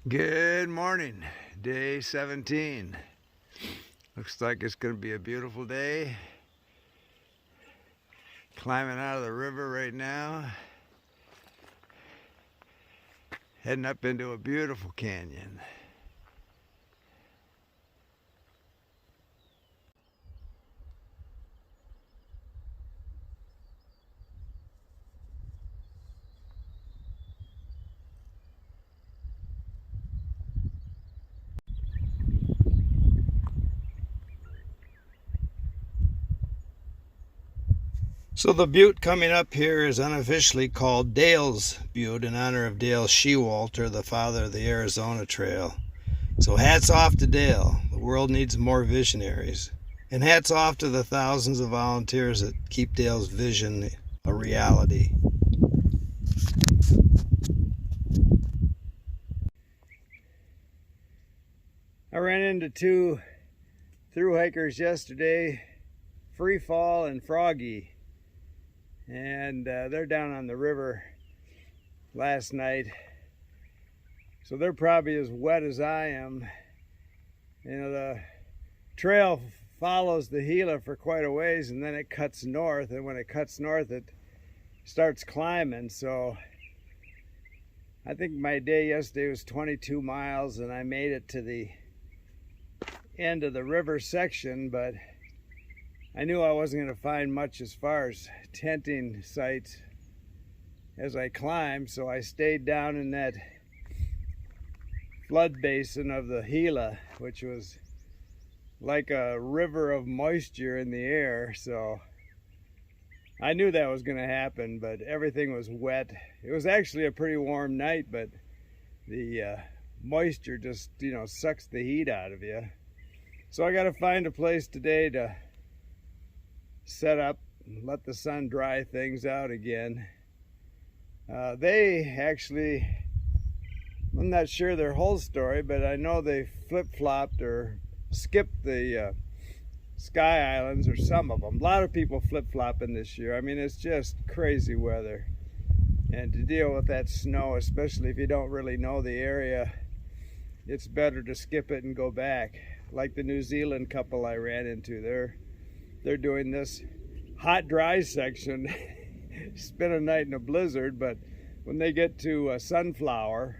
Good morning, day 17. Looks like it's going to be a beautiful day. Climbing out of the river right now. Heading up into a beautiful canyon. So the butte coming up here is unofficially called Dale's Butte in honor of Dale Shewalter, the father of the Arizona Trail. So hats off to Dale. The world needs more visionaries. And hats off to the thousands of volunteers that keep Dale's vision a reality. I ran into two through hikers yesterday, Free Fall and Froggy. And they're down on the river last night, so they're probably as wet as I am. You know, the trail follows the Gila for quite a ways, and then it cuts north, and when it cuts north it starts climbing. So I think my day yesterday was 22 miles, and I made it to the end of the river section, but I knew I wasn't going to find much as far as tenting sites as I climbed, so I stayed down in that flood basin of the Gila, which was like a river of moisture in the air. So I knew that was going to happen, but everything was wet. It was actually a pretty warm night, but the moisture just, sucks the heat out of you. So I got to find a place today to set up and let the sun dry things out again. They actually, I'm not sure their whole story, but I know they flip-flopped or skipped the Sky Islands, or some of them. A lot of people flip-flopping this year. I mean, it's just crazy weather. And to deal with that snow, especially if you don't really know the area, it's better to skip it and go back. Like the New Zealand couple I ran into, they're doing this hot dry section. Spend a night in a blizzard, but when they get to Sunflower,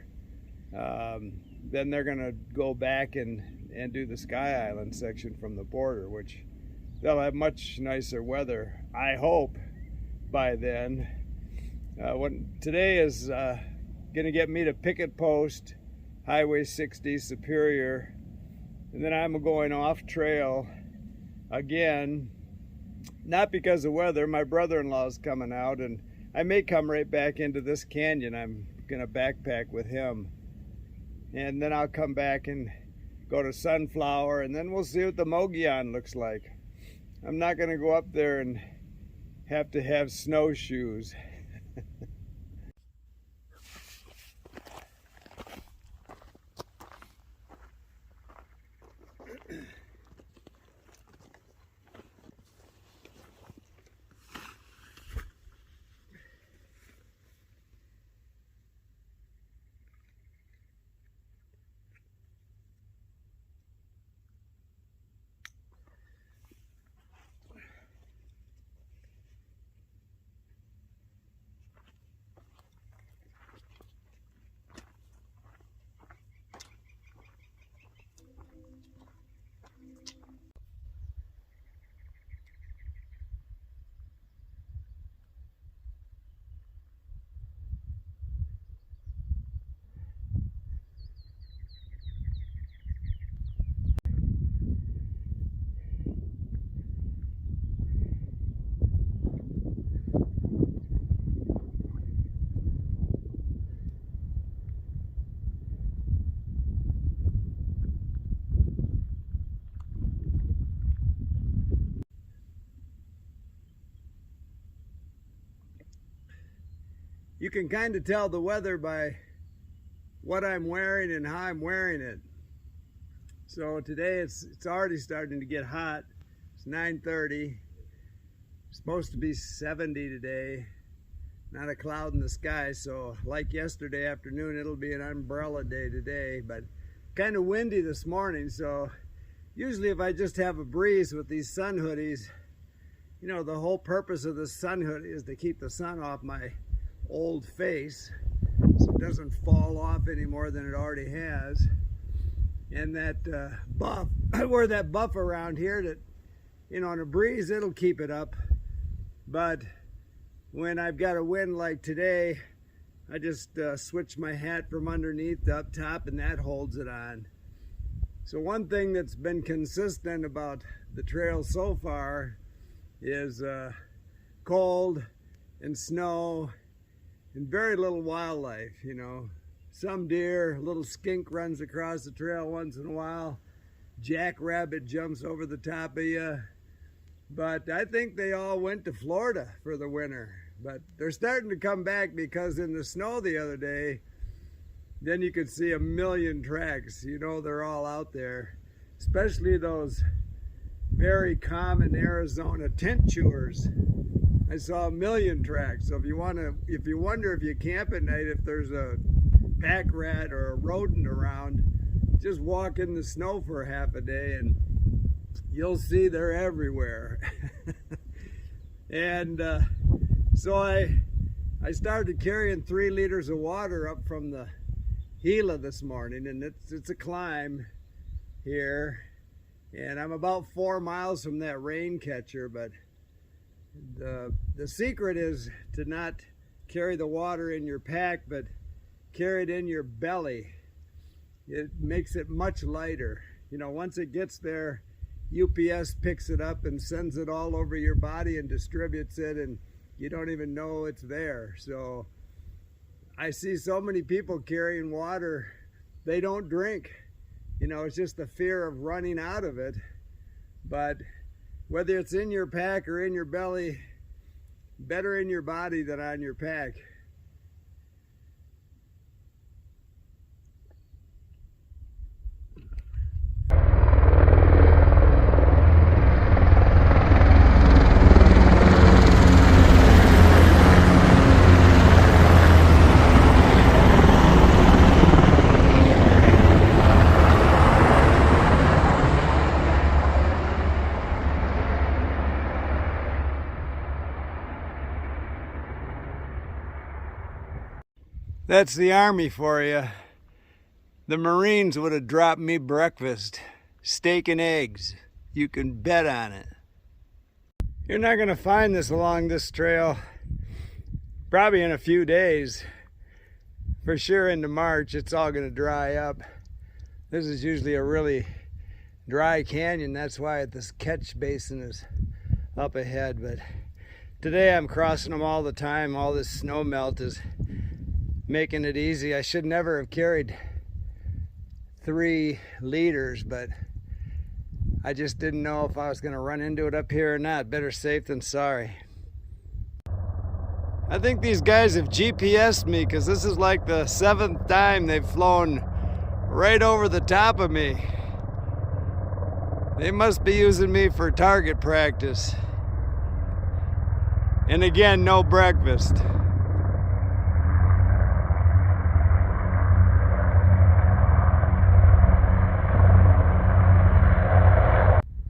then they're gonna go back and do the Sky Island section from the border, which they'll have much nicer weather, I hope, by then. Today is gonna get me to Picket Post, Highway 60, Superior, and then I'm going off trail again. Not because of weather. My brother-in-law is coming out, and I may come right back into this canyon. I'm gonna backpack with him, and then I'll come back and go to Sunflower, and then we'll see what the Mogollon looks like. I'm not gonna go up there and have to have snowshoes. You can kind of tell the weather by what I'm wearing and how I'm wearing it. So today it's already starting to get hot. It's 9:30. It's supposed to be 70 today. not a cloud in the sky. So like yesterday afternoon, it'll be an umbrella day today, but kind of windy this morning. So usually if I just have a breeze with these sun hoodies, you know, the whole purpose of the sun hoodie is to keep the sun off my old face so it doesn't fall off any more than it already has. And that buff, I wear that buff around here that, you know, in a breeze it'll keep it up, but when I've got a wind like today, I just switch my hat from underneath to up top, and that holds it on. So one thing that's been consistent about the trail so far is cold and snow and very little wildlife, you know. Some deer, a little skink runs across the trail once in a while. Jackrabbit jumps over the top of you. But I think they all went to Florida for the winter. But they're starting to come back, because in the snow the other day, then you could see a million tracks. You know, they're all out there, especially those very common Arizona tent chewers. I saw a million tracks. So if you wonder if you camp at night, if there's a pack rat or a rodent around, just walk in the snow for half a day and you'll see they're everywhere. And so I started carrying 3 liters of water up from the Gila this morning, and it's a climb here, and I'm about 4 miles from that rain catcher. But the secret is to not carry the water in your pack, but carry it in your belly. It makes it much lighter. You know, once it gets there, UPS picks it up and sends it all over your body and distributes it, and you don't even know it's there. So I see so many people carrying water, they don't drink. You know, it's just the fear of running out of it. But whether it's in your pack or in your belly, better in your body than on your pack. That's the Army for you. The Marines would have dropped me breakfast, steak and eggs. You can bet on it. You're not gonna find this along this trail probably in a few days. For sure into March, it's all gonna dry up. This is usually a really dry canyon. That's why this catch basin is up ahead. But today I'm crossing them all the time. All this snow melt is making it easy. I should never have carried 3 liters, but I just didn't know if I was going to run into it up here or not. Better safe than sorry. I think these guys have GPS'd me, because this is like the 7th time they've flown right over the top of me. They must be using me for target practice. And again, no breakfast.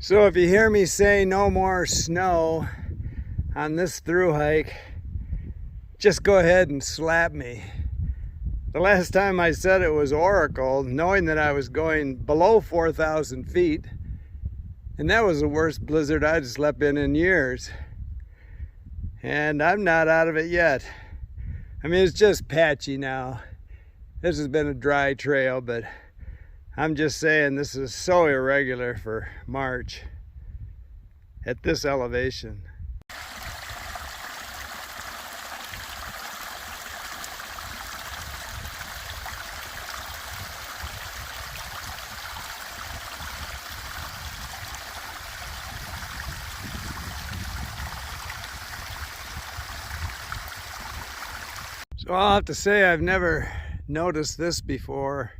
So if you hear me say no more snow on this through hike, just go ahead and slap me. The last time I said it was Oracle, knowing that I was going below 4,000 feet, and that was the worst blizzard I'd slept in years. And I'm not out of it yet. I mean, it's just patchy now. This has been a dry trail, but I'm just saying this is so irregular for March at this elevation. So I'll have to say I've never noticed this before.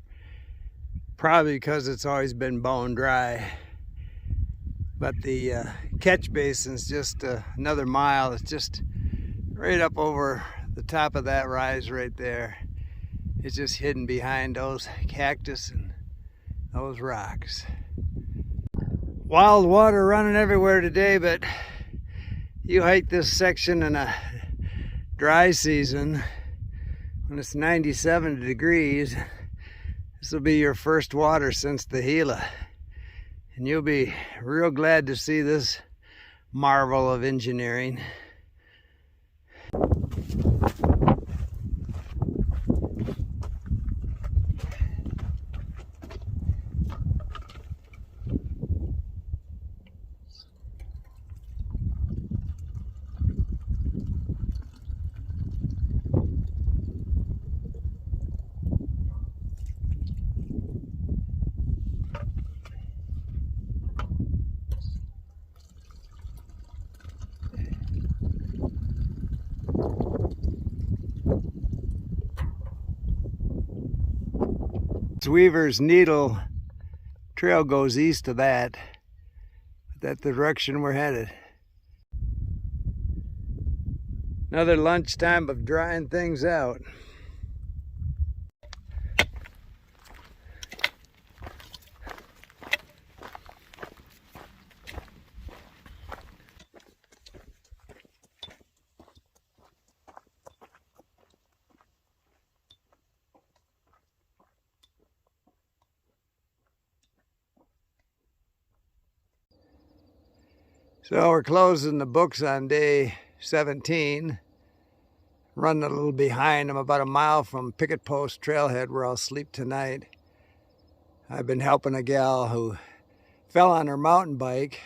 Probably because it's always been bone dry. But the catch basin's just another mile. It's just right up over the top of that rise right there is just hidden behind those cactus and those rocks. Wild water running everywhere today, but you hike this section in a dry season when it's 97 degrees. This will be your first water since the Gila, and you'll be real glad to see this marvel of engineering. Weaver's Needle Trail goes east of that. That's the direction we're headed. Another lunchtime of drying things out. So we're closing the books on day 17. Running a little behind. I'm about a mile from Picket Post Trailhead where I'll sleep tonight. I've been helping a gal who fell on her mountain bike,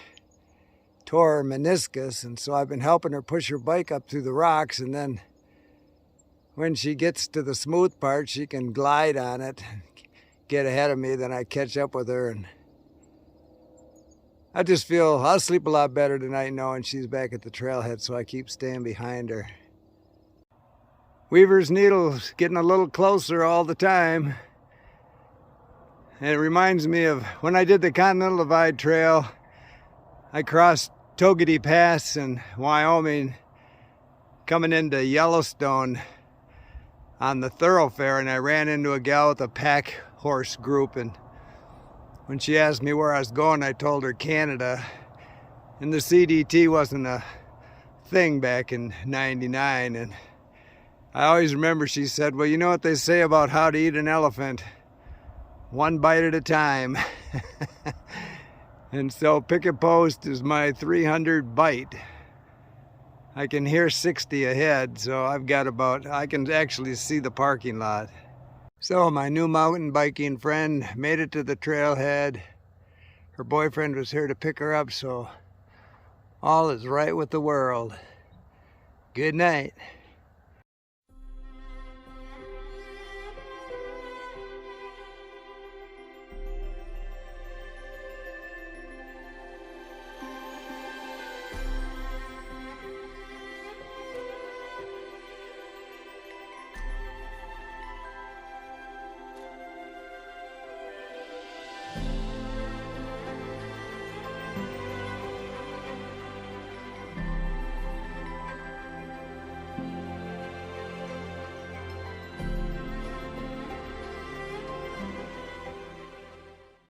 tore her meniscus, and so I've been helping her push her bike up through the rocks, and then when she gets to the smooth part, she can glide on it, get ahead of me, then I catch up with her, and I just feel I'll sleep a lot better tonight knowing she's back at the trailhead, so I keep staying behind her. Weaver's Needle's getting a little closer all the time. And it reminds me of when I did the Continental Divide Trail. I crossed Togety Pass in Wyoming, coming into Yellowstone on the thoroughfare, and I ran into a gal with a pack horse group, and when she asked me where I was going, I told her Canada. And the CDT wasn't a thing back in '99. And I always remember she said, well, you know what they say about how to eat an elephant? One bite at a time. And so Picket Post is my 300 bite. I can hear 60 ahead, so I've got about, I can actually see the parking lot. So my new mountain biking friend made it to the trailhead. Her boyfriend was here to pick her up, so all is right with the world. Good night.